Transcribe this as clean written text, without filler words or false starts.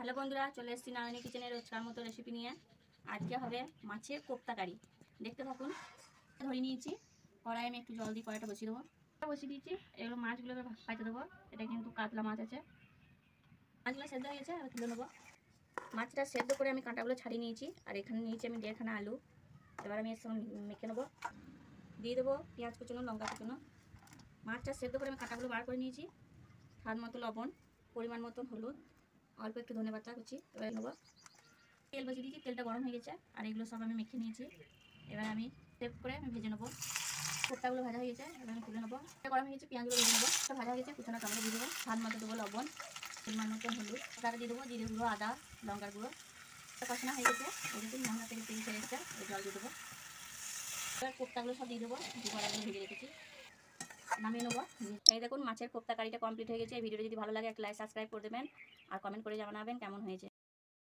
Hello বন্ধুরা, চলে এসেছি নারায়ণী কিচেনের রোজকার মতো রেসিপি নিয়ে। আজকে হবে মাছের কোপ্তা কারি। দেখতে থাকুন। ধরে নিয়েছি, কড়াই আমি একটু জল দিয়ে কড়াইটা বসিয়ে দেবো। বসিয়ে দিয়েছি, এগুলো মাছগুলো ভাজতে দেবো। এটা কিন্তু কাতলা মাছ আছে। মাছগুলো সেদ্ধ হয়ে গেছে, এবার তুলে নেবো। মাছটা সেদ্ধ করে আমি কাঁটাগুলো ছাড়িয়ে নিয়েছি। আর এখানে নিয়েছি আমি 1.5 আলু। এবার আমি এর সঙ্গে মেখে নেবো। দিয়ে দেবো পেঁয়াজ কুচনো, লঙ্কা কুচনো। মাছটা সেদ্ধ করে আমি কাঁটাগুলো বার করে নিয়েছি। স্বাদ মতো লবণ, পরিমাণ মতন হলুদ, অল্প একটু ধনেপাতা কুচি। এবার নেবো। তেল বসিয়ে দিয়েছি, তেলটা গরম হয়ে গেছে। আর এগুলো সব আমি মেখে নিয়েছি। এবার আমি সেভ করে আমি ভেজে নেবো। কোপ্তাগুলো ভাজা হয়ে গেছে, এবার আমি তুলে নেবো। গরম হয়ে গেছে, পেঁয়াজগুলো ভেজে নেবো। ভাজা হয়ে গেছে, কুচানো টমেটো দিয়ে দেবো। স্বাদ মতো দেবো লবণ, পরিমাণ মতো হলুদ, তাটা দিয়ে দেবো জিরে গুঁড়ো, আদা, লঙ্কার গুঁড়ো। কষানো হয়ে গেছে, এরকম মশলা থেকে তেল ছেড়ে এসেছে, জল দিয়ে দেবো। এবার কোপ্তাগুলো সব দিয়ে দেবো, যে কড়াগুলো ভেজে রেখেছি। নামিয়ে নেবো। এই দেখুন, মাছের কোপ্তা কারিটা কমপ্লিট হয়ে গেছে। এই ভিডিওটা যদি ভালো লাগে একটা লাইক সাবস্ক্রাইব করে দেবেন আর কমেন্ট করে জানাবেন কেমন হয়েছে।